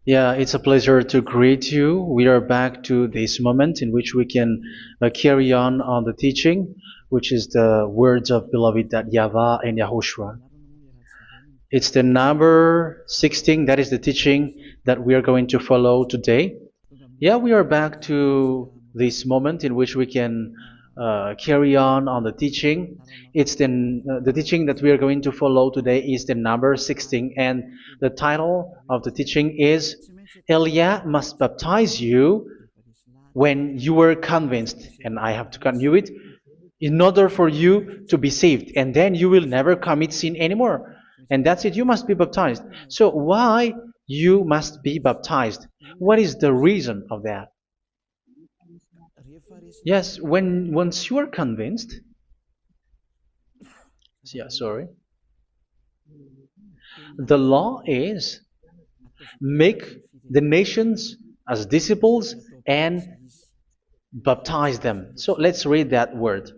Yeah, it's a pleasure to greet you. We are back to this moment in which we can carry on the teaching, which is the words of beloved that YAHVAH and YAHOSHUA. It's the number 16, that is the teaching that we are going to follow today. Yeah, we are back to this moment in which we can carry on the teaching. It's the teaching that we are going to follow today is the number 16, and the title of the teaching is Elia must baptize you when you were convinced, and I have to continue it, in order for you to be saved, and then you will never commit sin anymore. And that's it, you must be baptized. So why you must be baptized? What is the reason of that? Yes, when once you are convinced, yeah, sorry, the law is make the nations as disciples and baptize them. So let's read that word.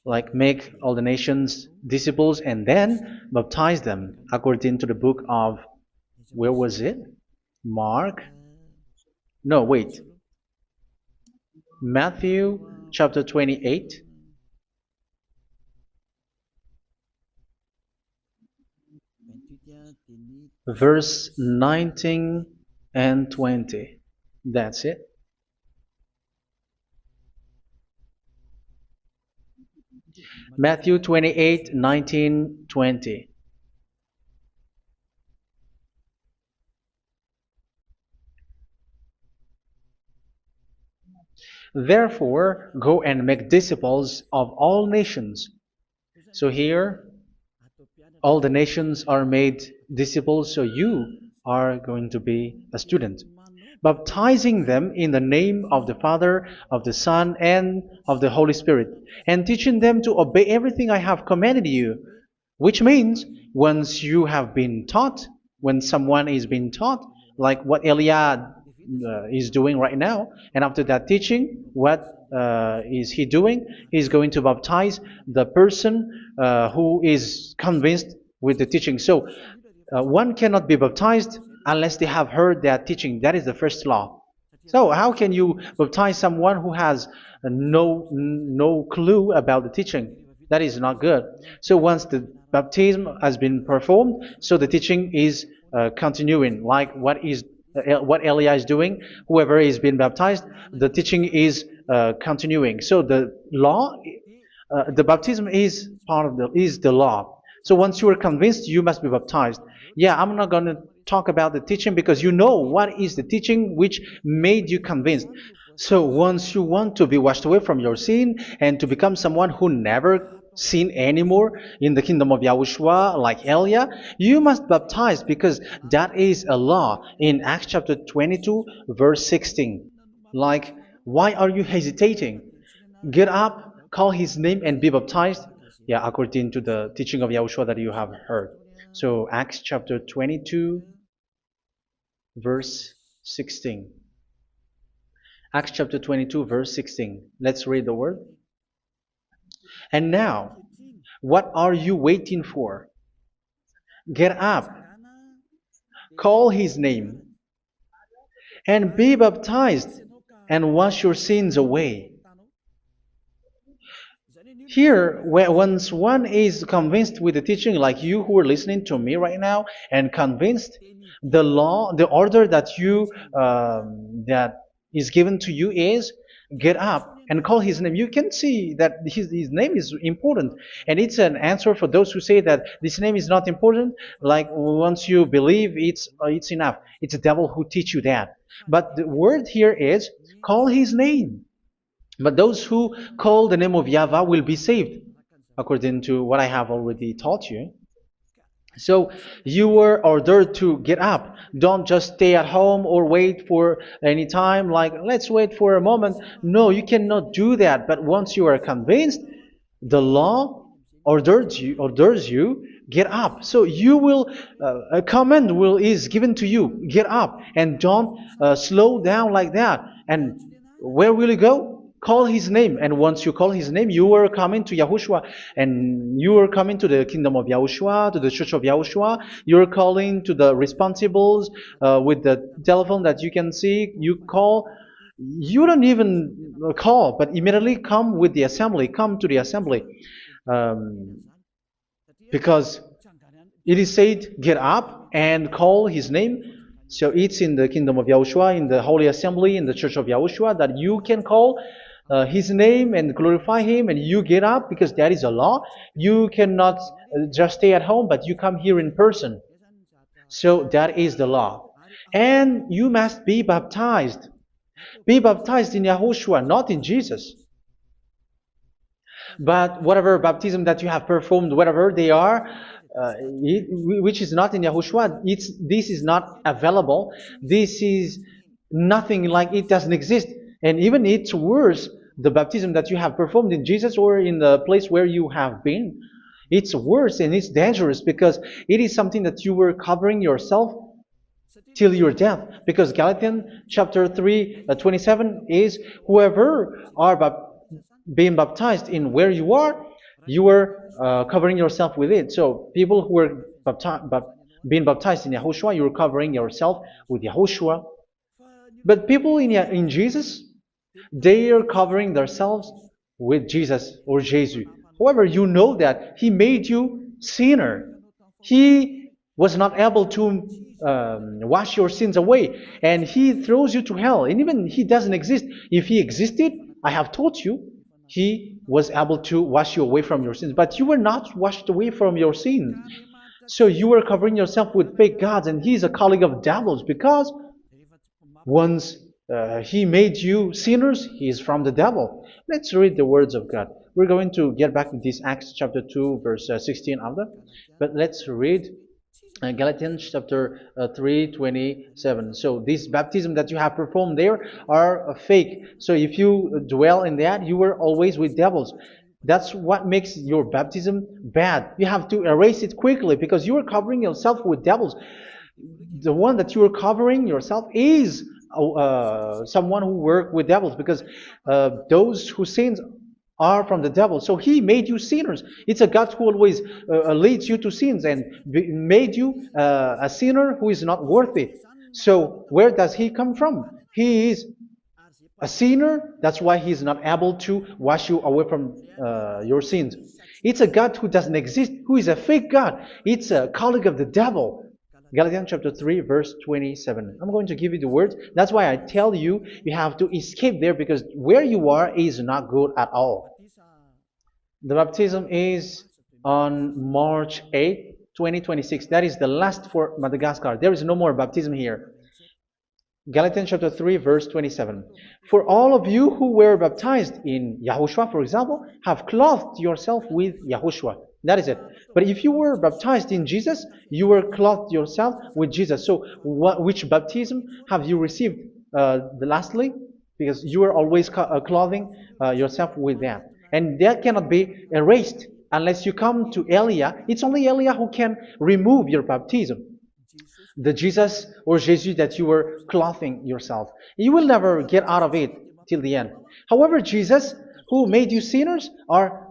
Like make all the nations disciples and then baptize them according to the book of, where was it? Mark? No, wait. Matthew chapter 28. Verse 19 and 20. That's it. Matthew 28, 19, 20. Therefore, go and make disciples of all nations. So here, all the nations are made disciples, so you are going to be a student. Baptizing them in the name of the Father, of the Son, and of the Holy Spirit, and teaching them to obey everything I have commanded you. Which means, once you have been taught, when someone is being taught, like what Elia is doing right now, and after that teaching, what is he doing? He's going to baptize the person who is convinced with the teaching. So one cannot be baptized unless they have heard that teaching. That is the first law. So how can you baptize someone who has no clue about the teaching? That is not good. So once the baptism has been performed, so the teaching is continuing, like what Elia is doing. Whoever is being baptized, the teaching is continuing. So the law, the baptism is part of the law. So once you are convinced, you must be baptized. Yeah, I'm not going to talk about the teaching because you know what is the teaching which made you convinced. So once you want to be washed away from your sin and to become someone who never sin anymore in the kingdom of Yahushua, like Elia, you must baptize because that is a law in Acts chapter 22, verse 16. Like, why are you hesitating? Get up, call his name, and be baptized. Yeah, according to the teaching of Yahushua that you have heard. So Acts chapter 22, verse 16. Acts chapter 22, verse 16. Let's read the word. And now, what are you waiting for? Get up, call his name, and be baptized, and wash your sins away. Here, once one is convinced with the teaching, like you who are listening to me right now, and convinced, the law, the order that that is given to you is get up and call his name. You can see that his name is important, and it's an answer for those who say that this name is not important. Like once you believe, it's enough. It's the devil who teach you that. But the word here is call his name. But those who call the name of YAHVAH will be saved, according to what I have already taught you. So you were ordered to get up. Don't just stay at home or wait for any time, like let's wait for a moment. No, you cannot do that. But once you are convinced, the law orders you get up. So you will a command is given to you, get up, and don't slow down like that. And where will you go? Call his name, and once you call his name, you are coming to Yahushua, and you are coming to the kingdom of Yahushua, to the church of Yahushua. You're calling to the responsibles with the telephone that you can see. You call. You don't even call, but immediately come with the assembly. Come to the assembly, um, because it is said, "Get up and call his name." So it's in the kingdom of Yahushua, in the holy assembly, in the church of Yahushua, that you can call his name and glorify him, and you get up because that is a law. You cannot just stay at home, but you come here in person. So that is the law. And you must be baptized. Be baptized in Yahushua, not in Jesus. But whatever baptism that you have performed, whatever they are, which is not in Yahushua, this is not available. This is nothing, like it doesn't exist. And even it's worse, the baptism that you have performed in Jesus or in the place where you have been, it's worse and it's dangerous because it is something that you were covering yourself till your death. Because Galatians chapter 3, 27 is, whoever are being baptized in where you are covering yourself with it. So people who were being baptized in Yahushua, you are covering yourself with Yahushua. But people in Jesus, they are covering themselves with Jesus or Jesus. However, you know that he made you sinner. He was not able to wash your sins away, and he throws you to hell. And even he doesn't exist. If he existed, I have taught you, he was able to wash you away from your sins. But you were not washed away from your sins. So you were covering yourself with fake gods, and he's a colleague of devils, because once he made you sinners, he is from the devil. Let's read the words of God. We're going to get back to this Acts chapter 2, verse 16 after. But let's read Galatians chapter 3, 27. So this baptism that you have performed there are fake. So if you dwell in that, you were always with devils. That's what makes your baptism bad. You have to erase it quickly because you are covering yourself with devils. The one that you are covering yourself is someone who worked with devils, because those who sin are from the devil. So he made you sinners. It's a God who always leads you to sins and made you a sinner who is not worthy. So where does he come from? He is a sinner. That's why he is not able to wash you away from your sins. It's a God who doesn't exist, who is a fake God. It's a colleague of the devil. Galatians chapter 3, verse 27. I'm going to give you the words. That's why I tell you, you have to escape there, because where you are is not good at all. The baptism is on March 8, 2026. That is the last for Madagascar. There is no more baptism here. Galatians chapter 3, verse 27. For all of you who were baptized in Yahushua, for example, have clothed yourself with Yahushua. That is it. But if you were baptized in Jesus, you were clothed yourself with Jesus. So which baptism have you received lastly? Because you are always clothing yourself with that. And that cannot be erased unless you come to Elia. It's only Elia who can remove your baptism. The Jesus or Jesus that you were clothing yourself. You will never get out of it till the end. However, Jesus, who made you sinners, are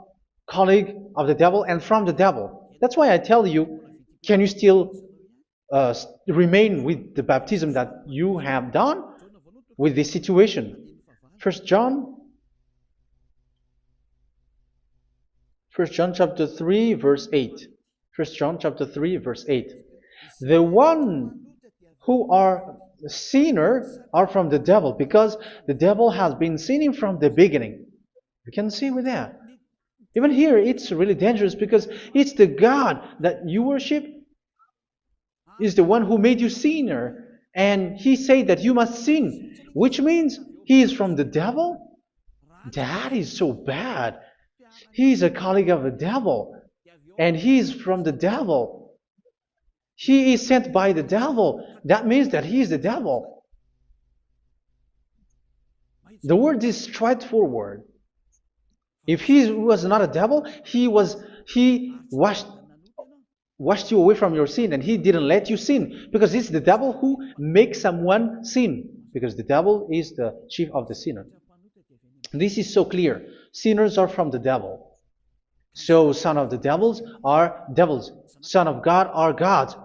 colleague of the devil and from the devil. That's why I tell you, can you still remain with the baptism that you have done with this situation? First John chapter 3, verse 8. First John chapter 3, verse 8. The one who are sinner are from the devil, because the devil has been sinning from the beginning. You can see with that. Even here, it's really dangerous, because it's the God that you worship is the one who made you sinner, and he said that you must sin, which means he is from the devil. That is so bad. He is a colleague of the devil, and he is from the devil. He is sent by the devil. That means that he is the devil. The word is straightforward. If he was not a devil, he washed you away from your sin, and he didn't let you sin, because it's the devil who makes someone sin, because the devil is the chief of the sinner. This is so clear. Sinners are from the devil. So son of the devils are devils. Son of God are gods.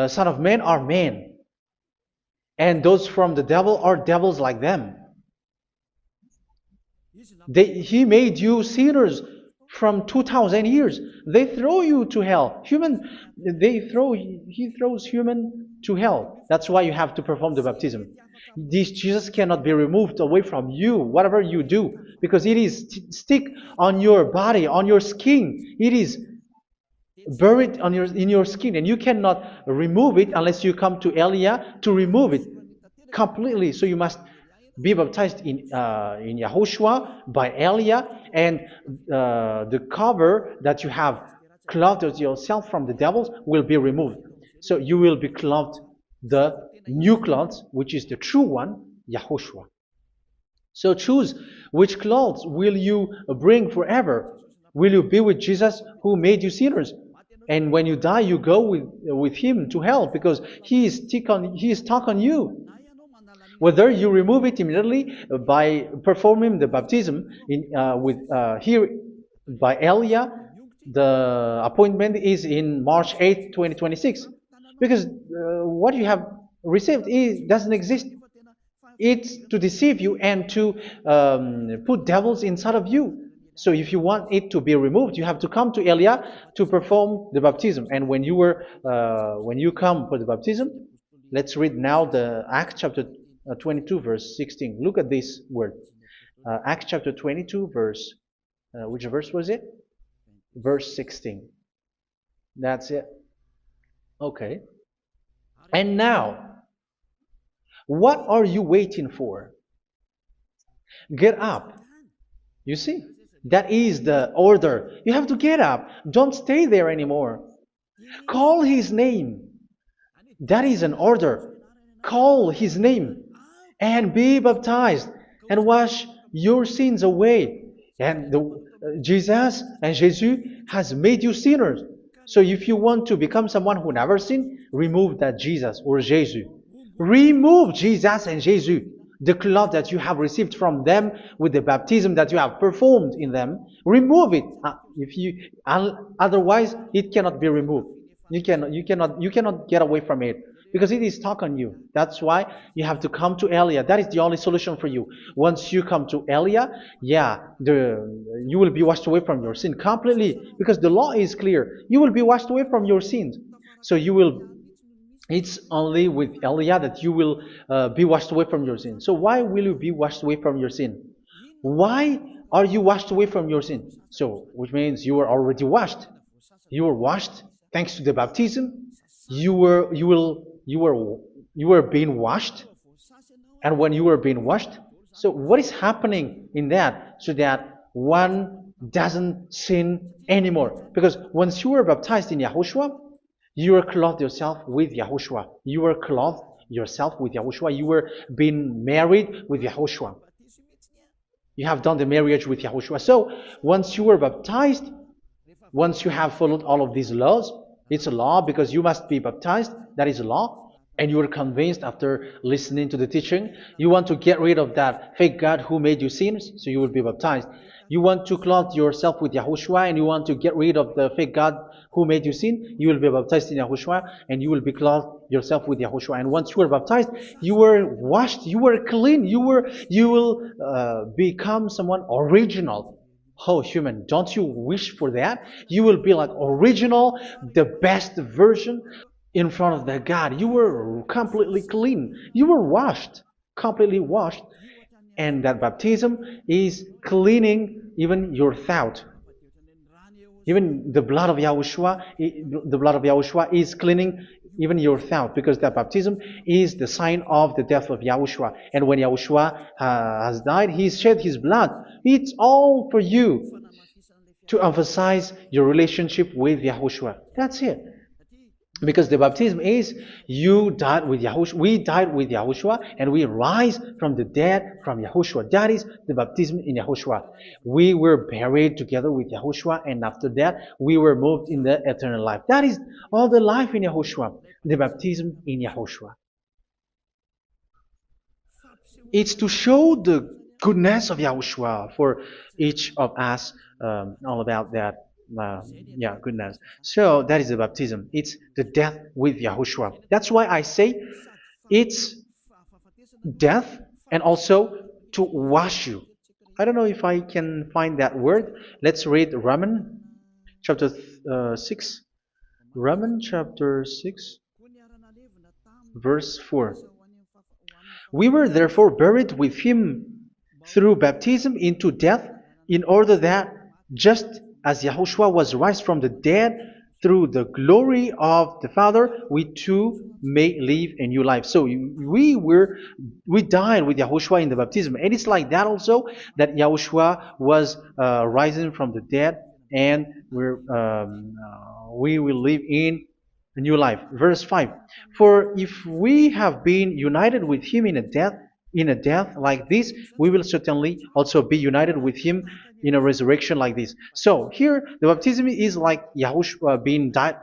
Son of men are men. And those from the devil are devils like them. He made you sinners from 2,000 years. They throw you to hell. He throws human to hell. That's why you have to perform the baptism. This Jesus cannot be removed away from you, whatever you do, because it is stick on your body, on your skin. It is buried in your skin, and you cannot remove it unless you come to Elia to remove it completely. So you must be baptized in Yahushua by Elia, and the cover that you have clothed yourself from the devils will be removed. So you will be clothed the new clothes, which is the true one, Yahushua. So choose which clothes will you bring forever. Will you be with Jesus who made you sinners? And when you die, you go with him to hell because he is stuck on you. Whether you remove it immediately by performing the baptism here by Elia, the appointment is in March 8, 2026. Because what you have received doesn't exist. It's to deceive you and to put devils inside of you. So if you want it to be removed, you have to come to Elia to perform the baptism. And when you come for the baptism, let's read now the Acts chapter 22 verse 16. Look at this word. Acts chapter 22 verse, which verse was it? Verse 16. That's it. Okay. And now, what are you waiting for? Get up. You see, that is the order. You have to get up. Don't stay there anymore. Call his name. That is an order. Call his name and be baptized and wash your sins away. And Jesus has made you sinners. So if you want to become someone who never sinned, remove that Jesus or Jesus. Remove Jesus and Jesus, the cloth that you have received from them with the baptism that you have performed in them. Remove it. Otherwise, it cannot be removed. You cannot get away from it because it is stuck on you. That's why you have to come to Elia. That is the only solution for you. Once you come to Elia, you will be washed away from your sin completely because the law is clear. You will be washed away from your sins. So it's only with Elia that you will be washed away from your sin. So why will you be washed away from your sin? Why are you washed away from your sin? So, which means you were already washed. You were washed thanks to the baptism. You were being washed. And when you were being washed, so what is happening in that? So that one doesn't sin anymore. Because once you were baptized in Yahushua, you were clothed yourself with Yahushua. You were clothed yourself with Yahushua. You were being married with Yahushua. You have done the marriage with Yahushua. So once you were baptized, once you have followed all of these laws, it's a law because you must be baptized. That is a law. And you are convinced after listening to the teaching, you want to get rid of that fake God who made you sinners, so you will be baptized. You want to clothe yourself with Yahushua and you want to get rid of the fake God who made you sin, you will be baptized in Yahushua and you will be clothed yourself with Yahushua. And once you were baptized, you were washed, you were clean, you will become someone original. Oh, human, don't you wish for that? You will be like original, the best version in front of the God. You were completely clean. You were washed, completely washed. And that baptism is cleaning even your thought. Even the blood of Yahushua is cleaning even your thought, because that baptism is the sign of the death of Yahushua. And when Yahushua has died, he shed his blood. It's all for you to emphasize your relationship with Yahushua. That's it. Because the baptism is you died with Yahushua, we died with Yahushua, and we rise from the dead from Yahushua. That is the baptism in Yahushua. We were buried together with Yahushua, and after that we were moved in the eternal life. That is all the life in Yahushua, the baptism in Yahushua. It's to show goodness of Yahushua for each of us, all about that. Yeah, goodness. So that is the baptism. It's the death with Yahushua. That's why I say it's death and also to wash you. I don't know if I can find that word. Let's read Romans chapter 6. Romans chapter 6, verse 4. We were therefore buried with him through baptism into death, in order that, just as Yahushua was raised from the dead through the glory of the Father, we too may live a new life. So we died with Yahushua in the baptism, and it's like that also that Yahushua was rising from the dead, and we will live in a new life. Verse 5. For if we have been united with him in a death like this, we will certainly also be united with him in a resurrection like this. So here the baptism is like Yahushua being died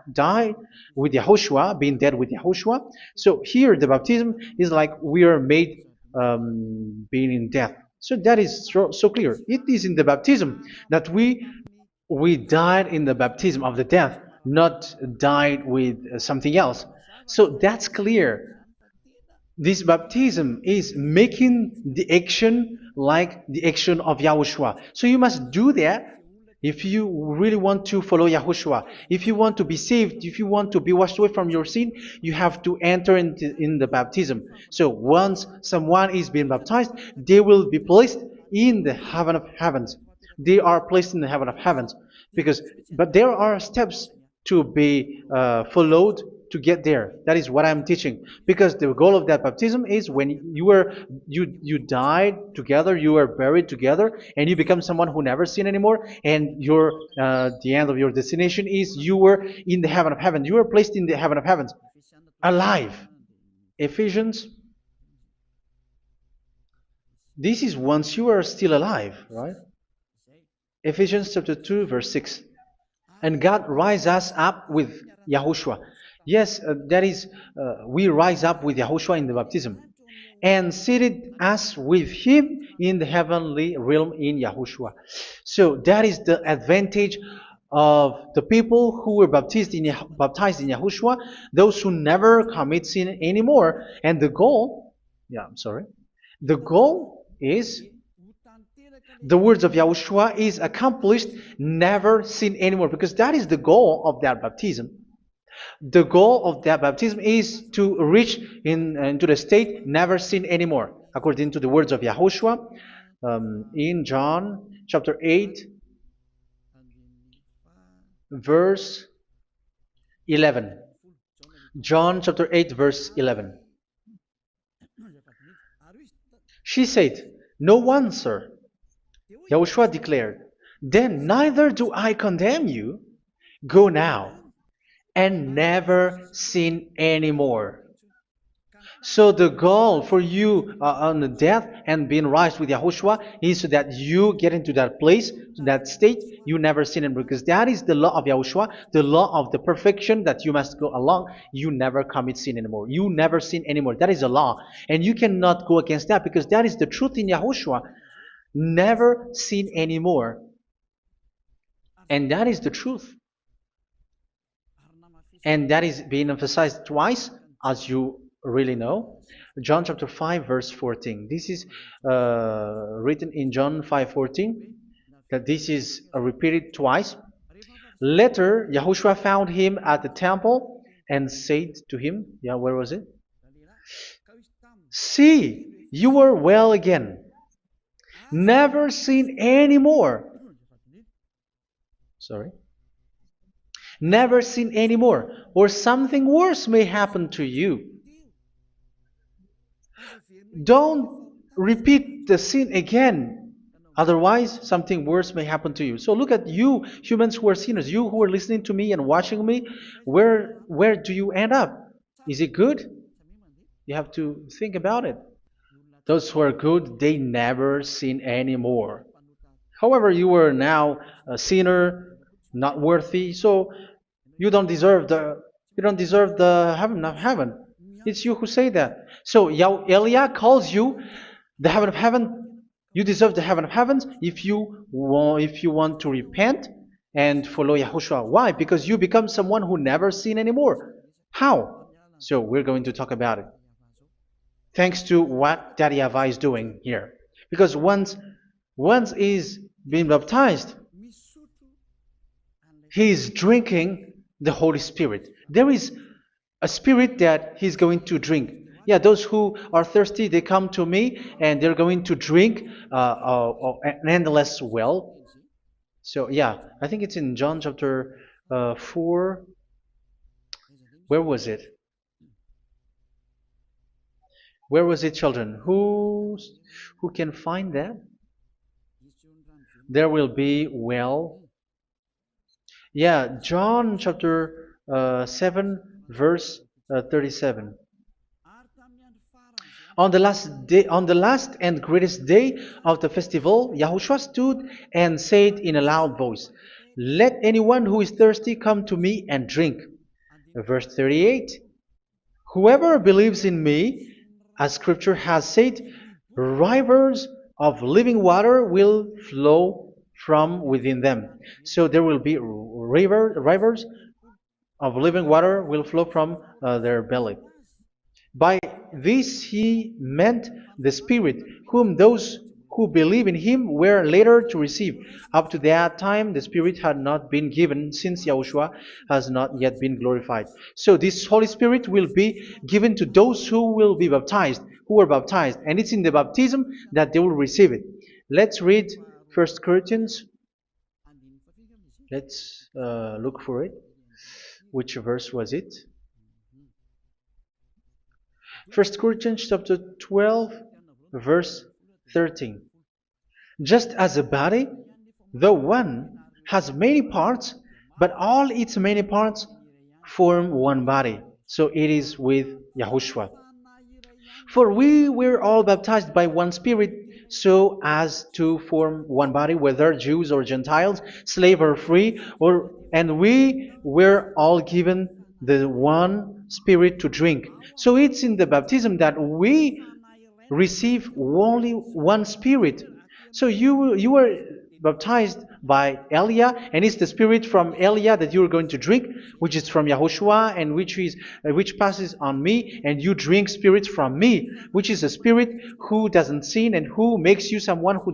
with Yahushua, being dead with Yahushua. So here the baptism is like we are made being in death. So that is so clear. It is in the baptism that we died in the baptism of the death, not died with something else. So that's clear. This baptism is making the action like the action of Yahushua. So you must do that if you really want to follow Yahushua. If you want to be saved, if you want to be washed away from your sin, you have to enter in the baptism. So once someone is being baptized, they will be placed in the heaven of heavens. They are placed in the heaven of heavens, but there are steps to be followed to get there. That is what I'm teaching. Because the goal of that baptism is when you died together, you were buried together, and you become someone who never sin anymore. And the end of your destination is you were in the heaven of heaven. You were placed in the heaven of heavens, alive. Ephesians. This is once you are still alive, right? Ephesians chapter 2, verse 6. And God rise us up with Yahushua. Yes, that is, we rise up with Yahushua in the baptism. And seated us with him in the heavenly realm in Yahushua. So that is the advantage of the people who were baptized in Yahushua, those who never commit sin anymore. And the goal, the goal is the words of Yahushua is accomplished, never sin anymore, because that is the goal of that baptism. The goal of that baptism is to reach into the state never sin anymore, according to the words of Yahushua in John chapter 8, verse 11. John chapter 8, verse 11. She said, "No one, sir." Yahushua declared, "Then neither do I condemn you. Go now and never sin anymore." So the goal for you on the death and being raised with Yahushua is so that you get into that place, that state, you never sin anymore. Because that is the law of Yahushua, the law of the perfection that you must go along. You never commit sin anymore. You never sin anymore. That is a law. And you cannot go against that because that is the truth in Yahushua. Never sin anymore. And that is the truth. And that is being emphasized twice, as you really know. John chapter 5, verse 14. This is written in John 5:14. That this is repeated twice. Later, Yahushua found him at the temple and said to him, where was it? "See, you are well again. Never sin anymore." Never sin anymore, or something worse may happen to you. Don't repeat the sin again. Otherwise, something worse may happen to you. So look at you, humans who are sinners, you who are listening to me and watching me. Where do you end up? Is it good? You have to think about it. Those who are good, they never sin anymore. However, you are now a sinner, not worthy, so you don't deserve the heaven of heaven. It's you who say that. So Eliah calls you the heaven of heaven You deserve the heaven of heavens if you want to repent and follow Yahushua. Why? Because you become someone who never sin anymore. How? So we're going to talk about it. Thanks to what Daddy YAHVAH is doing here. Because once is being baptized, he is drinking the Holy Spirit. There is a spirit that he's going to drink. Yeah, those who are thirsty, they come to me and they're going to drink an endless well. So yeah, I think it's in John chapter 4. Where was it? Where was it, children? Who can find that? There will be well. Yeah, John chapter 7, verse 37. On the last and greatest day of the festival, Yahushua stood and said in a loud voice, "Let anyone who is thirsty come to me and drink." Verse 38, "Whoever believes in me, as scripture has said, rivers of living water will flow from within them." So there will be rivers of living water will flow from their belly. By this he meant the Spirit, whom those who believe in him were later to receive. Up to that time, the Spirit had not been given, since Yahushua has not yet been glorified. So this Holy Spirit will be given to those who will be baptized, who are baptized, and it's in the baptism that they will receive it. Let's read 1 Corinthians. Let's look for it. Which verse was it? 1 Corinthians chapter 12, verse 13. Just as a body, though one, has many parts, but all its many parts form one body. So it is with Yahushua. For we were all baptized by one Spirit, so as to form one body, whether Jews or Gentiles, slave or free, and we were all given the one Spirit to drink. So it's in the baptism that we receive only one Spirit. So you were baptized by Elia, and it's the Spirit from Elia that you are going to drink, which is from Yahushua, and which passes on me, and you drink Spirit from me, which is a Spirit who doesn't sin and who makes you someone who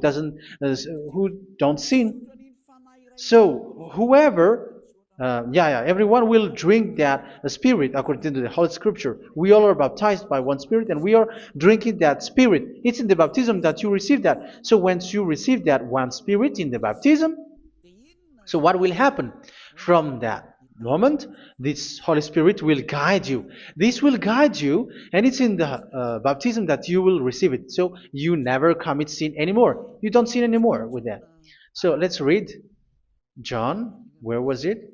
don't sin. So whoever everyone will drink that Spirit according to the Holy Scripture. We all are baptized by one Spirit, and we are drinking that Spirit. It's in the baptism that you receive that. So once you receive that one Spirit in the baptism, so what will happen? From that moment, this Holy Spirit will guide you. This will guide you, and it's in the baptism that you will receive it. So you never commit sin anymore. You don't sin anymore with that. So let's read John. Where was it?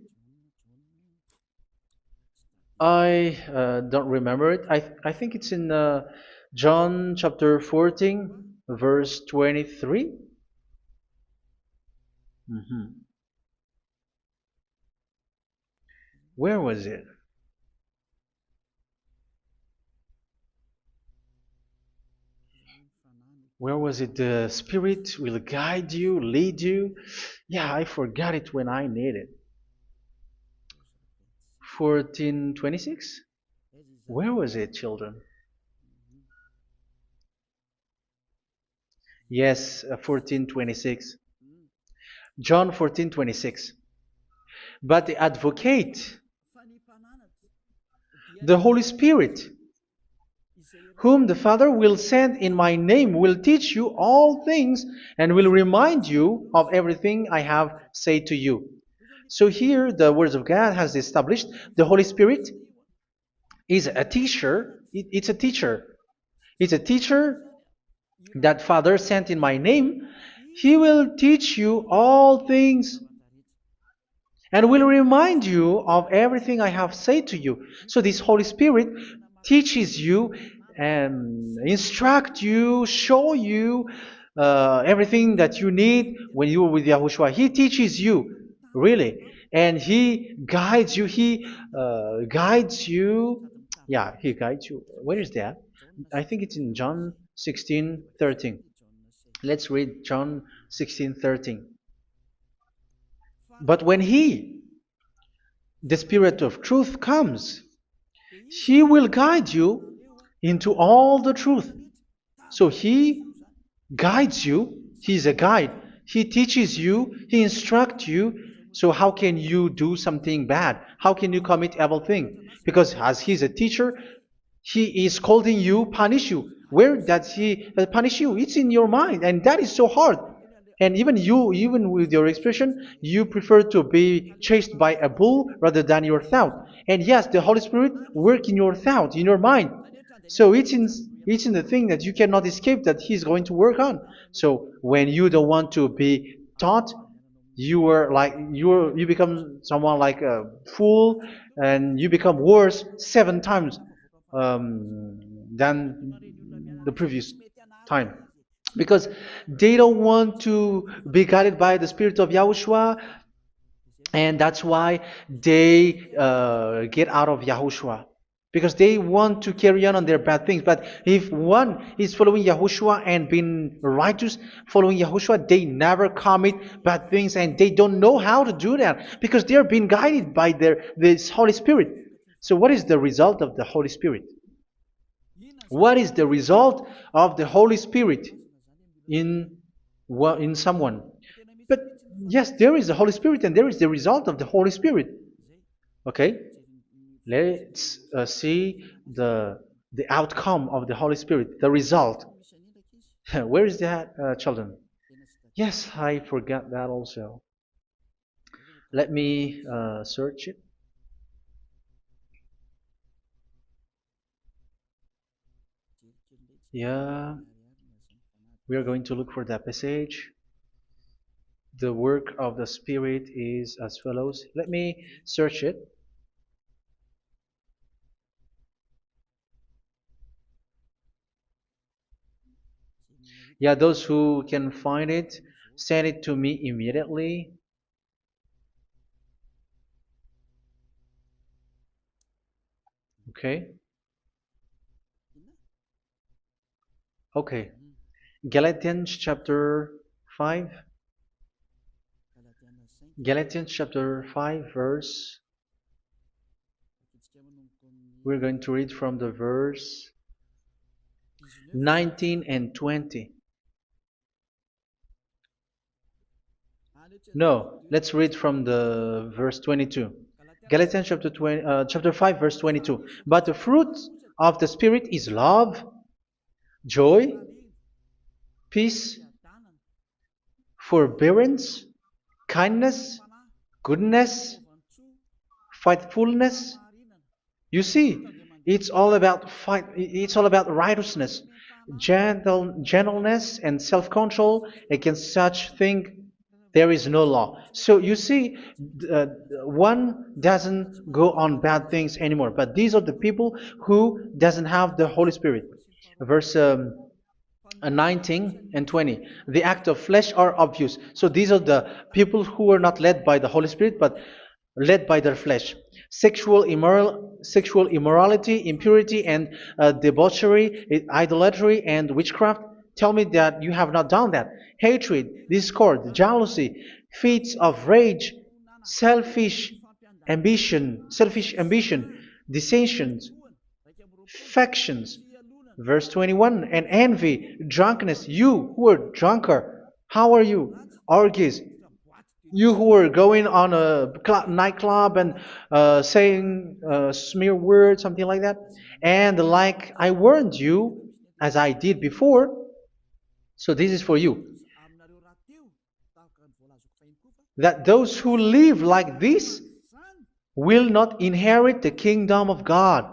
I don't remember it. I think it's in John chapter 14, verse 23. Where was it? Where was it? The Spirit will guide you, lead you. Yeah, I forgot it when I need it. 14:26? Where was it, children? Yes, 14:26. John 14:26. But the advocate, the Holy Spirit, whom the Father will send in my name, will teach you all things and will remind you of everything I have said to you. So here the words of God has established the Holy Spirit is a teacher. It's a teacher. It's a teacher that Father sent in my name. He will teach you all things and will remind you of everything I have said to you. So this Holy Spirit teaches you and instruct you, show you everything that you need when you are with Yahushua. He teaches you, really, and He guides you. He guides you. Yeah, He guides you. Where is that? I think it's in John 16:13. Let's read John 16:13. But when He, the Spirit of truth, comes, He will guide you into all the truth. So He guides you. He's a guide. He teaches you. He instructs you. So how can you do something bad? How can you commit evil thing? Because as He's a teacher, He is scolding you, punish you. Where does He punish you? It's in your mind, and that is so hard. And even you, even with your expression, you prefer to be chased by a bull rather than your thought. And yes, the Holy Spirit work in your thought, in your mind. So it's in the thing that you cannot escape that He's going to work on. So when you don't want to be taught, you become someone like a fool, and you become worse 7 times than the previous time, because they don't want to be guided by the Spirit of Yahushua, and that's why they get out of Yahushua, because they want to carry on their bad things. But if one is following Yahushua and being righteous, following Yahushua, they never commit bad things, and they don't know how to do that because they are being guided by this Holy Spirit. So what is the result of the Holy Spirit? What is the result of the Holy Spirit in someone? But yes, there is the Holy Spirit, and there is the result of the Holy Spirit. Okay, let's see the outcome of the Holy Spirit, the result. Where is that, children? Yes, I forgot that also. Let me search it. Yeah, we are going to look for that passage. The work of the Spirit is as follows. Let me search it. Yeah, those who can find it, send it to me immediately. Okay. Okay. Galatians chapter 5. Galatians chapter 5 verse. We're going to read from the verse 19 and 20. No, let's read from the verse 22. Galatians chapter 5 verse 22. But the fruit of the Spirit is love, joy, peace, forbearance, kindness, goodness, faithfulness. You see, it's all about fight. It's all about righteousness, gentleness, and self-control. Against such thing, there is no law. So you see, uh, one doesn't go on bad things anymore. But these are the people who doesn't have the Holy Spirit. Verse 19 and 20. The act of flesh are obvious. So these are the people who are not led by the Holy Spirit, but led by their flesh. Sexual immorality, impurity, and debauchery, idolatry, and witchcraft. Tell me that you have not done that. Hatred, discord, jealousy, fits of rage, selfish ambition, dissensions, factions. Verse 21, and envy, drunkenness. You who are drunkard, how are you? Orgies. You who are going on a nightclub and saying smear words, something like that. And like I warned you, as I did before, so this is for you. That those who live like this will not inherit the kingdom of God.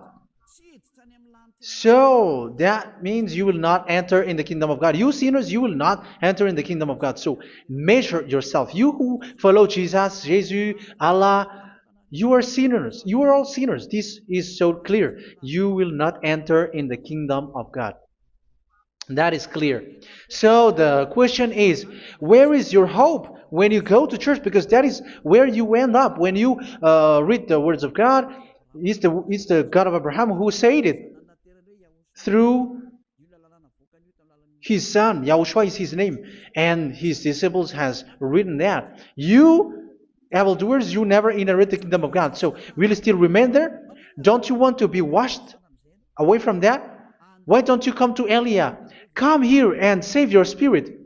So that means you will not enter in the kingdom of God. You sinners, you will not enter in the kingdom of God. So measure yourself. You who follow Jesus, Allah, you are sinners. You are all sinners. This is so clear. You will not enter in the kingdom of God. That is clear. So the question is, where is your hope when you go to church? Because that is where you end up when you read the words of God. It's the God of Abraham who said it through His son, Yahushua is his name, and his disciples has written that. You evildoers, you never inherit the kingdom of God. So will you still remain there? Don't you want to be washed away from that? Why don't you come to Elia? Come here and save your spirit.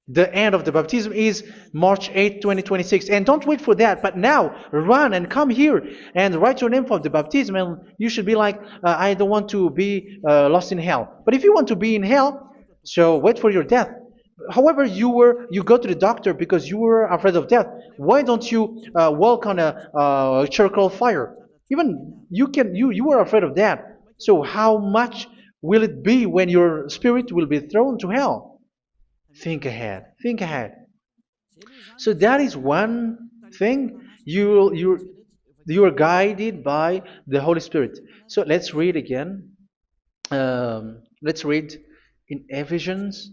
The end of the baptism is March 8th, 2026. And don't wait for that, but now run and come here and write your name for the baptism. And you should be like, I don't want to be lost in hell. But if you want to be in hell, so wait for your death. However, you go to the doctor because you were afraid of death. Why don't you walk on a charcoal fire? Even you were afraid of that. So how much will it be when your spirit will be thrown to hell? Think ahead. Think ahead. So that is one thing. You are guided by the Holy Spirit. So let's read again. Let's read in Ephesians.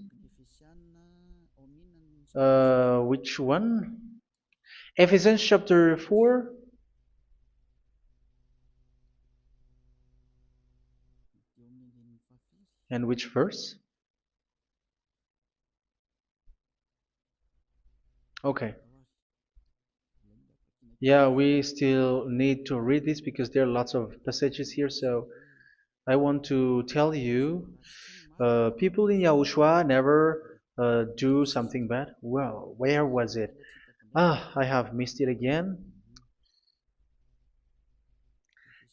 Which one? Ephesians chapter 4. And which verse? Okay. Yeah, we still need to read this because there are lots of passages here. So I want to tell you, people in Yahushua never do something bad. Well, where was it? I have missed it again.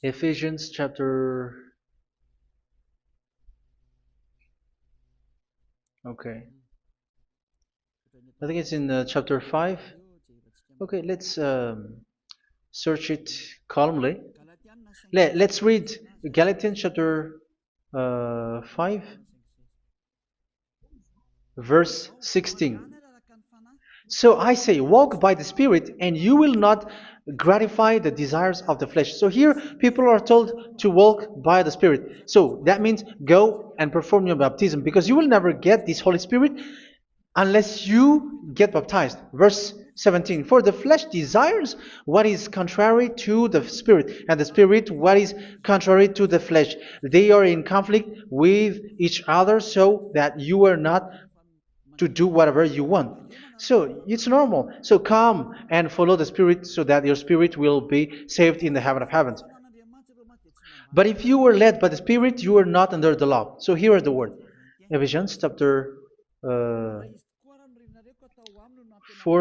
Ephesians chapter. Okay. I think it's in chapter 5. Okay, let's search it calmly. Let's read Galatians chapter 5, verse 16. So I say, walk by the Spirit, and you will not gratify the desires of the flesh. So here, people are told to walk by the Spirit. So that means go and perform your baptism, because you will never get this Holy Spirit unless you get baptized. Verse 17. For the flesh desires what is contrary to the Spirit, and the Spirit what is contrary to the flesh. They are in conflict with each other, so that you are not to do whatever you want. So it's normal. So come and follow the Spirit so that your spirit will be saved in the heaven of heavens. But if you were led by the Spirit, you are not under the law. So here is the word. Ephesians chapter 4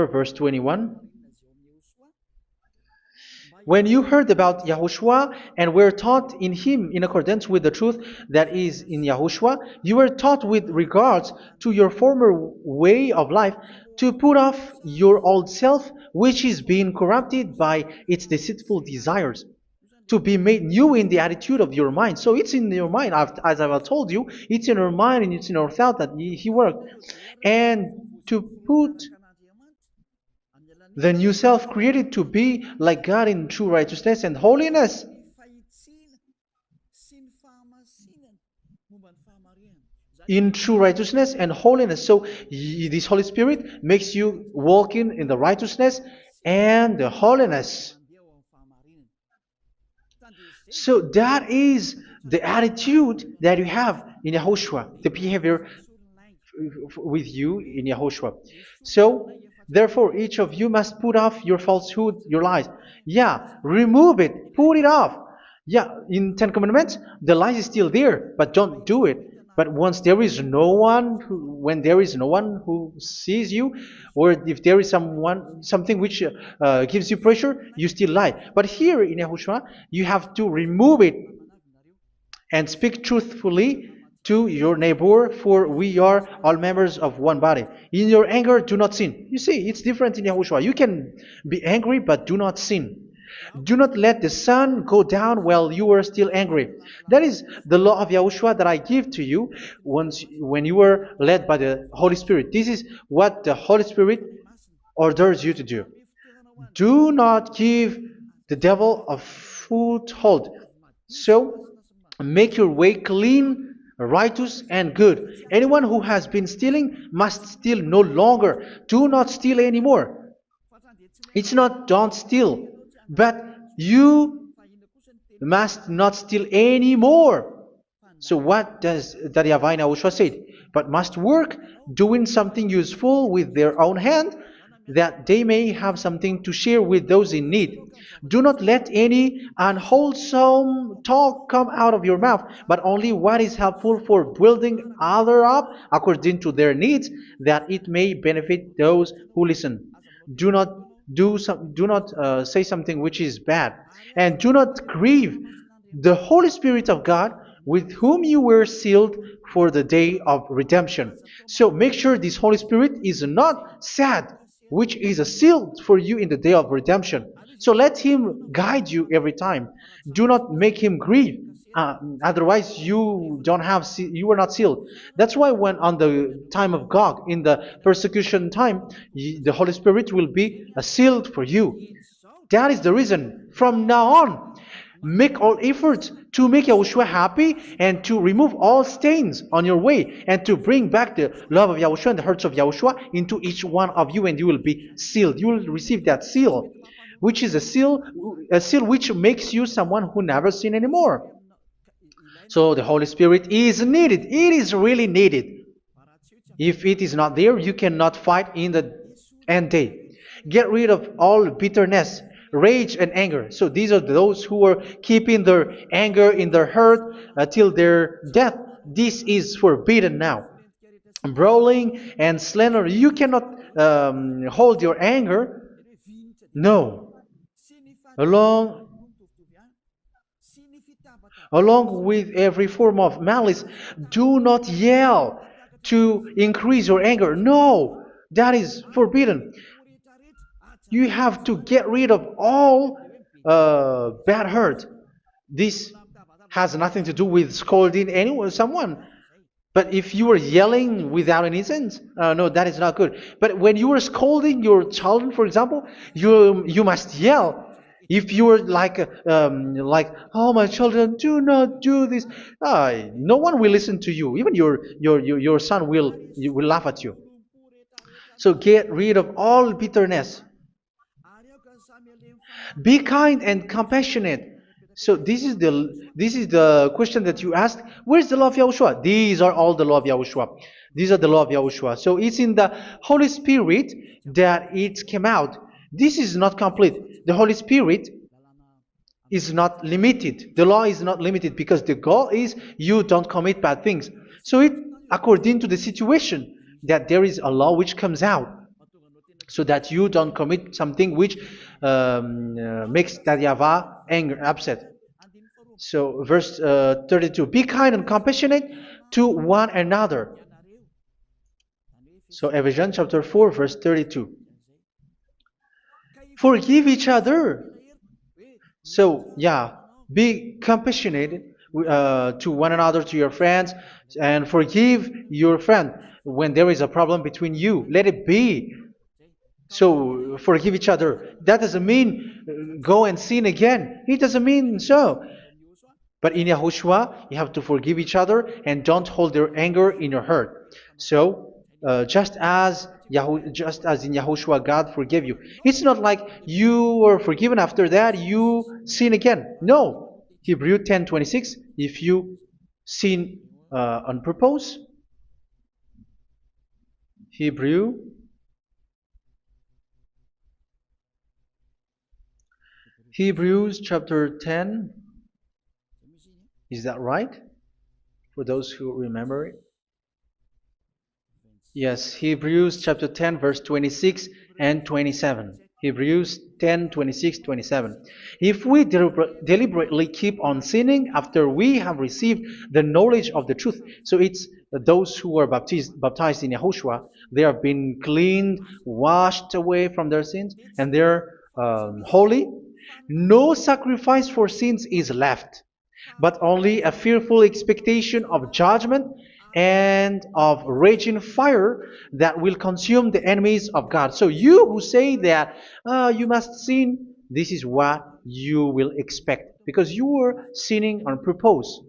verse 21. When you heard about Yahushua and were taught in him in accordance with the truth that is in Yahushua, you were taught with regards to your former way of life to put off your old self, which is being corrupted by its deceitful desires, to be made new in the attitude of your mind. So it's in your mind, as I've told you, it's in your mind and it's in your thought that he worked. And to put the new self created to be like God in true righteousness and holiness. In true righteousness and holiness. So this Holy Spirit makes you walk in the righteousness and the holiness. So that is the attitude that you have in Yahushua, the behavior with you in Yahushua. So therefore, each of you must put off your falsehood, your lies. Yeah, remove it, put it off. Yeah, in Ten Commandments, the lies is still there, but don't do it. But once there is no one, when there is no one who sees you, or if there is something which gives you pressure, you still lie. But here in Yahushua, you have to remove it and speak truthfully to your neighbor, for we are all members of one body. In your anger, do not sin. You see, it's different in Yahushua. You can be angry, but do not sin. Do not let the sun go down while you are still angry. That is the law of Yahushua that I give to you when you were led by the Holy Spirit. This is what the Holy Spirit orders you to do. Do not give the devil a foothold. So, make your way clean, righteous, and good. Anyone who has been stealing must steal no longer. Do not steal anymore. It's not don't steal, but you must not steal anymore. So what does Daddy Yahweh Yahushua said? But must work doing something useful with their own hand, that they may have something to share with those in need. Do not let any unwholesome talk come out of your mouth, but only what is helpful for building others up according to their needs, that it may benefit those who listen. Do not do not say something which is bad, and do not grieve the Holy Spirit of God, with whom you were sealed for the day of redemption. So make sure this Holy Spirit is not sad, which is a seal for you in the day of redemption. So let him guide you every time. Do not make him grieve. Otherwise, you don't have you are not sealed. That's why when on the time of God, in the persecution time, the Holy Spirit will be a sealed for you. That is the reason. From now on, make all efforts to make Yahushua happy and to remove all stains on your way and to bring back the love of Yahushua and the hearts of Yahushua into each one of you, and you will be sealed. You will receive that seal, which is a seal which makes you someone who never sin anymore. So the Holy Spirit is needed. It is really needed. If it is not there, you cannot fight in the end day. Get rid of all bitterness, rage, and anger. So these are those who are keeping their anger in their heart till their death. This is forbidden now. Brawling and slander. You cannot hold your anger. No. Along Along with every form of malice, do not yell to increase your anger. No, that is forbidden. You have to get rid of all bad hurt. This has nothing to do with scolding anyone, someone. But if you are yelling without any sense, no, that is not good. But when you are scolding your children, for example, you must yell. If you are like, oh my children, do not do this, no one will listen to you. Even your son will laugh at you. So get rid of all bitterness. Be kind and compassionate. So this is the question that you asked. Where's the law of Yahushua? These are all the law of Yahushua. These are the law of Yahushua. So it's in the Holy Spirit that it came out. This is not complete. The Holy Spirit is not limited. The law is not limited because the goal is you don't commit bad things. So it according to the situation that there is a law which comes out, so that you don't commit something which makes that YAHVAH anger, upset. So verse 32, be kind and compassionate to one another. So Ephesians chapter 4 verse 32. Forgive each other. So yeah, be compassionate to one another, to your friends, and forgive your friend when there is a problem between you. Let it be. So forgive each other. That doesn't mean go and sin again. It doesn't mean so. But in Yahushua, you have to forgive each other and don't hold your anger in your heart. So just as in Yahushua, God forgave you. It's not like you were forgiven after that you sin again. No. Hebrew 10:26. If you sin on purpose, Hebrews chapter 10. Is that right? For those who remember it? Yes, Hebrews chapter 10 verse 26 and 27. Hebrews 10, 26, 27. If we deliberately keep on sinning after we have received the knowledge of the truth, so it's those who are baptized in Yahushua, they have been cleaned, washed away from their sins, and they're holy. No sacrifice for sins is left, but only a fearful expectation of judgment and of raging fire that will consume the enemies of God. So you who say that you must sin, this is what you will expect, because you were sinning on purpose.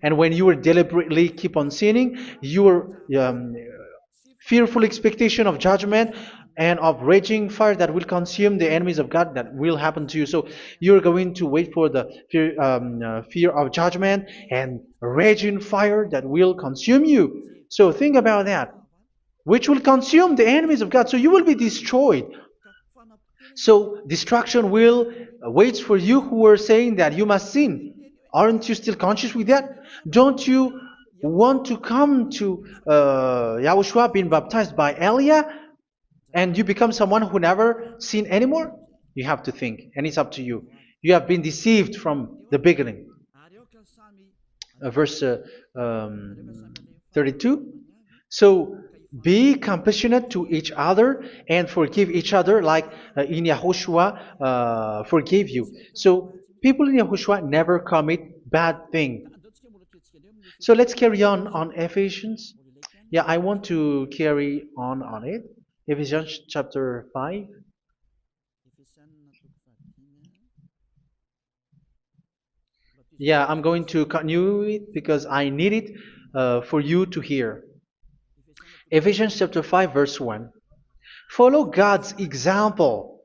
And when you will deliberately keep on sinning, your fearful expectation of judgment and of raging fire that will consume the enemies of God that will happen to you. So you're going to wait for the fear of judgment and raging fire that will consume you. So think about that, which will consume the enemies of God. So you will be destroyed. So destruction will wait for you who are saying that you must sin. Aren't you still conscious with that? Don't you want to come to Yahushua being baptized by Elia and you become someone who never sinned anymore? You have to think, and it's up to you. You have been deceived from the beginning. Verse 32. So be compassionate to each other and forgive each other like in Yahushua forgave you. So people in Yahushua never commit bad thing. So let's carry on Ephesians. Yeah, I want to carry on it. Ephesians chapter 5. Yeah, I'm going to continue it because I need it for you to hear. Ephesians chapter 5 verse 1. Follow God's example.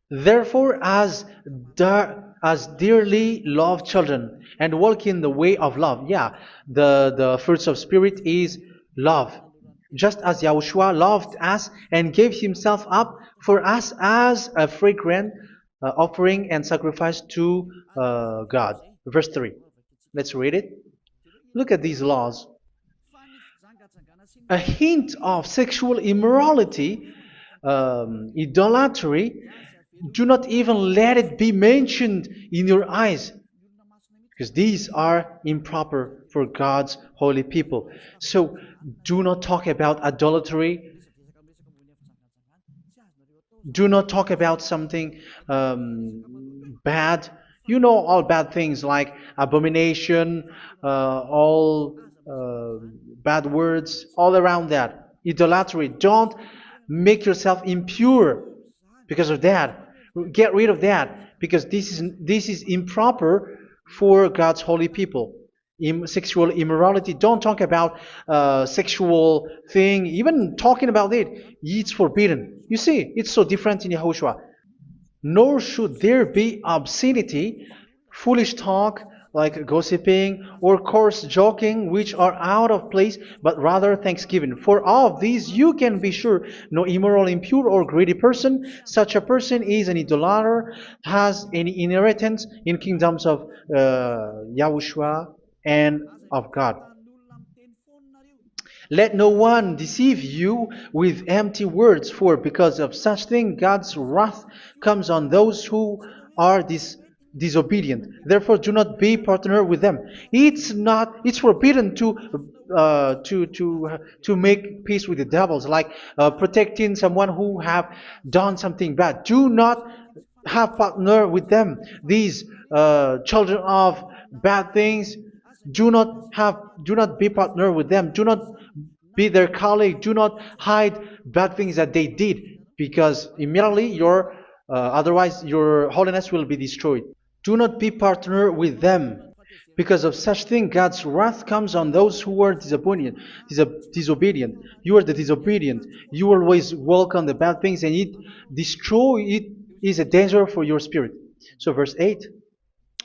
Therefore, as dearly loved children, and walk in the way of love. Yeah, the fruits of spirit is love. Just as Yahushua loved us and gave himself up for us as a fragrant offering and sacrifice to God. Verse 3. Let's read it. Look at these laws. A hint of sexual immorality, idolatry, do not even let it be mentioned in your eyes, because these are improper for God's holy people. So do not talk about idolatry. Do not talk about something bad. You know all bad things like abomination, all bad words, all around that. Idolatry. Don't make yourself impure because of that. Get rid of that because this is improper for God's holy people. Sexual immorality. Don't talk about sexual thing. Even talking about it's forbidden. You see, it's so different in Yahushua. Nor should there be obscenity, foolish talk like gossiping or coarse joking, which are out of place, but rather thanksgiving. For of these you can be sure: no immoral, impure, or greedy person, such a person is an idolater, has any inheritance in kingdoms of Yahushua and of God. Let no one deceive you with empty words, for because of such thing God's wrath comes on those who are disobedient. Therefore, do not be partner with them. It's forbidden to make peace with the devils, like protecting someone who have done something bad. Do not have partner with them. These children of bad things, do not be partner with them. Do not be their colleague. Do not hide bad things that they did, because immediately otherwise your holiness will be destroyed. Do not be partner with them. Because of such thing, God's wrath comes on those who are disobedient. Disobedient. You are the disobedient. You always walk on the bad things, and it is a danger for your spirit. So verse 8.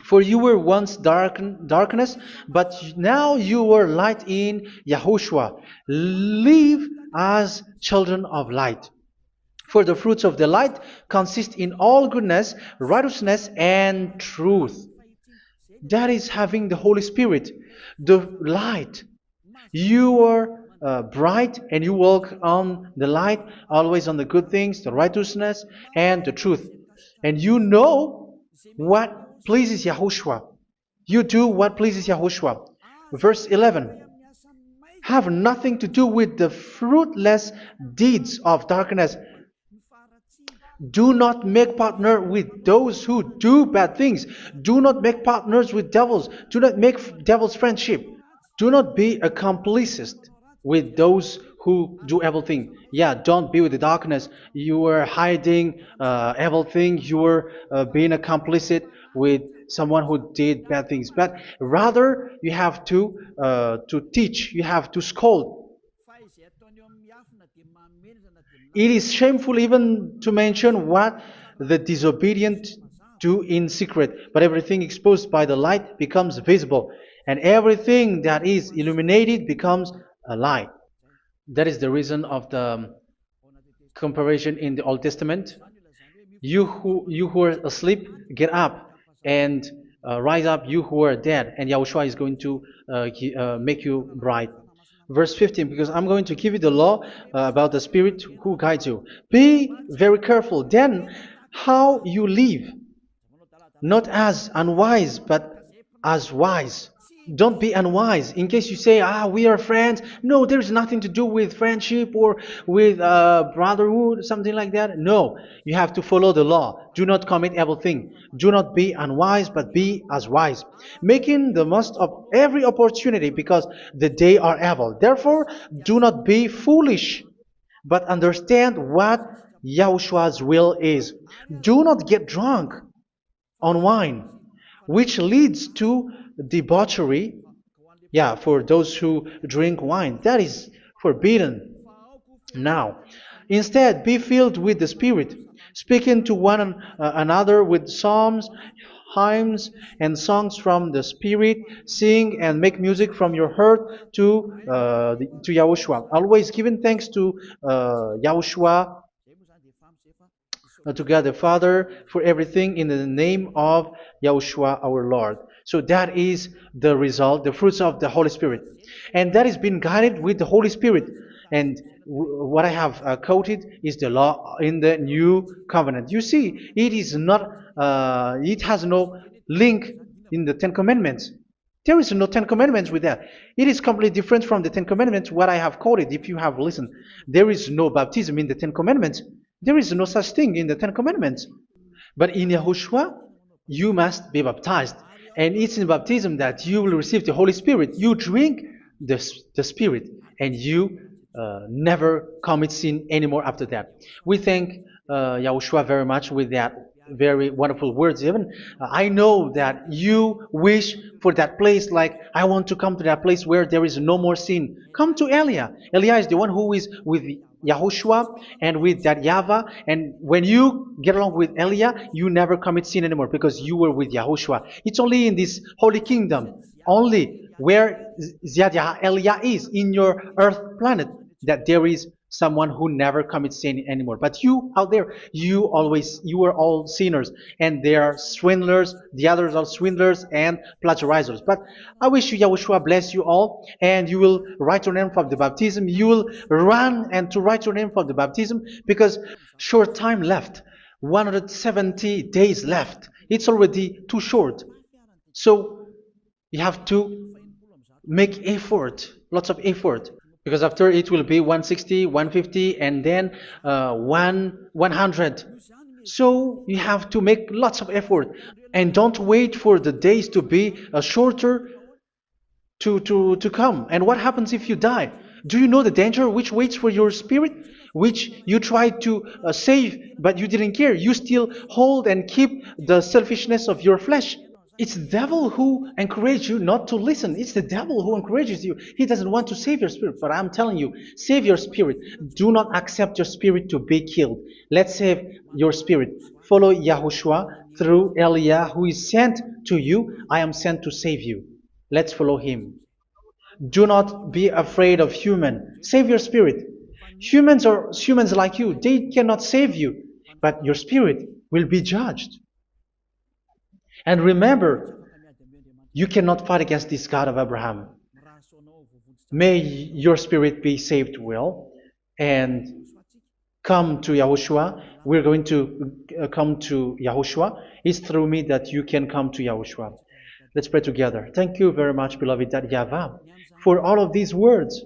For you were once darkness, but now you are light in Yahushua. Live as children of light. For the fruits of the light consist in all goodness, righteousness, and truth. That is having the Holy Spirit, the light. You are bright and you walk on the light, always on the good things, the righteousness, and the truth. And you know what pleases Yahushua. You do what pleases Yahushua. Verse 11. Have nothing to do with the fruitless deeds of darkness. Do not make partner with those who do bad things. Do not make partners with devils. Do not make devils friendship. Do not be accomplices with those who do evil thing. Yeah, don't be with the darkness. You are hiding evil thing. You are being a complicit with someone who did bad things. But rather, you have to teach. You have to scold. It is shameful even to mention what the disobedient do in secret, but everything exposed by the light becomes visible, and everything that is illuminated becomes a light. That is the reason of the comparison in the Old Testament. You who are asleep, get up and rise up, you who are dead, and Yahushua is going to make you bright. Verse 15, because I'm going to give you the law about the Spirit who guides you. Be very careful then how you live, not as unwise, but as wise. Don't be unwise. In case you say, we are friends. No, there's nothing to do with friendship or with brotherhood, something like that. No, you have to follow the law. Do not commit evil thing. Do not be unwise, but be as wise, making the most of every opportunity, because the day are evil. Therefore, do not be foolish, but understand what Yahushua's will is. Do not get drunk on wine, which leads to debauchery. Yeah, for those who drink wine, that is forbidden now. Instead, be filled with the Spirit, speaking to one another with psalms, hymns, and songs from the Spirit. Sing and make music from your heart to Yahushua. Always giving thanks to Yahushua, to God the Father, for everything in the name of Yahushua our Lord. So that is the result, the fruits of the Holy Spirit. And that is being guided with the Holy Spirit. And what I have quoted is the law in the new covenant. You see, it is not, it has no link in the Ten Commandments. There is no Ten Commandments with that. It is completely different from the Ten Commandments, what I have quoted, if you have listened. There is no baptism in the Ten Commandments. There is no such thing in the Ten Commandments. But in Yahushua, you must be baptized. And it's in baptism that you will receive the Holy Spirit. You drink the Spirit, and you never commit sin anymore after that. We thank Yahushua very much with that very wonderful words. Even I know that you wish for that place, like, I want to come to that place where there is no more sin. Come to Elia. Elia is the one who is with Yahushua and with that YAHVAH. And when you get along with Elia, you never commit sin anymore, because you were with Yahushua. It's only in this holy kingdom, only where Ziad Elia is, in your earth planet, that there is someone who never commits sin anymore. But you out there, you are all sinners, and they are swindlers. The others are swindlers and plagiarizers. But I wish you, Yahushua, bless you all, and you will write your name for the baptism. You will run and to write your name for the baptism, because short time left, 170 days left. It's already too short. So you have to make effort, lots of effort, because after it will be 160, 150, and then 100. So you have to make lots of effort, and don't wait for the days to be shorter to come. And what happens if you die? Do you know the danger which waits for your spirit, which you tried to save, but you didn't care? You still hold and keep the selfishness of your flesh. It's the devil who encourages you not to listen. It's the devil who encourages you. He doesn't want to save your spirit. But I'm telling you, save your spirit. Do not accept your spirit to be killed. Let's save your spirit. Follow Yahushua through Elia, who is sent to you. I am sent to save you. Let's follow him. Do not be afraid of human. Save your spirit. Humans are humans like you. They cannot save you. But your spirit will be judged. And remember, you cannot fight against this God of Abraham. May your spirit be saved well, and come to Yahushua. We're going to come to Yahushua. It's through me that you can come to Yahushua. Let's pray together. Thank you very much, beloved YAHVAH, for all of these words,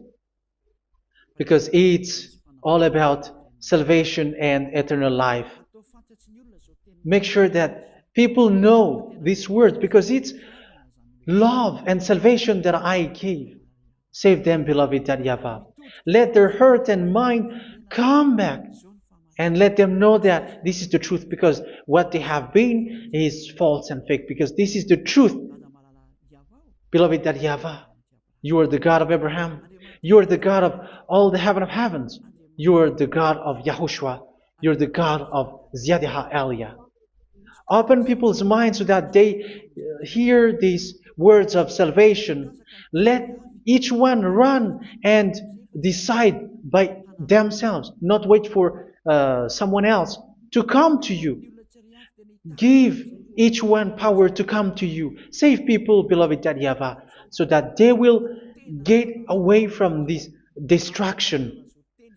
because it's all about salvation and eternal life. Make sure that people know these words, because it's love and salvation that I gave. Save them, beloved YAHVAH. Let their heart and mind come back, and let them know that this is the truth, because what they have been is false and fake, because this is the truth. Beloved YAHVAH, you are the God of Abraham. You are the God of all the heaven of heavens. You are the God of Yahushua. You're the God of Ziyadha Aliyah. Open people's minds so that they hear these words of salvation. Let each one run and decide by themselves, not wait for someone else to come to you. Give each one power to come to you. Save people, beloved Yahavah, so that they will get away from this distraction.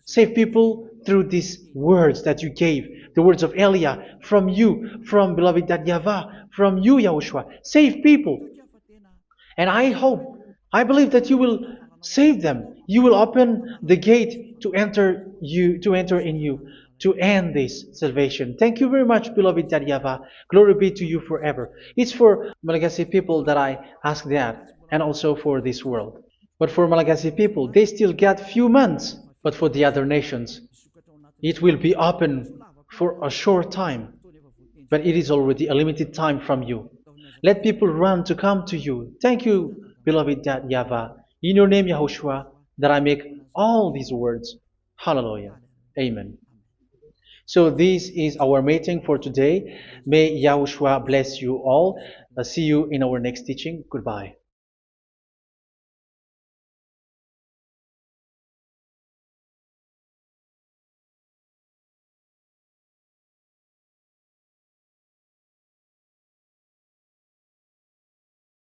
Save people through these words that you gave, the words of Elia, from you, from beloved Yahavah, from you, Yahushua. Save people. And I believe that you will save them. You will open the gate to enter in you, to end this salvation. Thank you very much, beloved Yahavah. Glory be to you forever. It's for Malagasy people that I ask that, and also for this world. But for Malagasy people, they still get few months. But for the other nations, it will be open for a short time. But it is already a limited time from you. Let people run to come to you. Thank you, beloved Yahvah. In your name, Yahushua, that I make all these words. Hallelujah. Amen. So this is our meeting for today. May Yahushua bless you all. See you in our next teaching. Goodbye.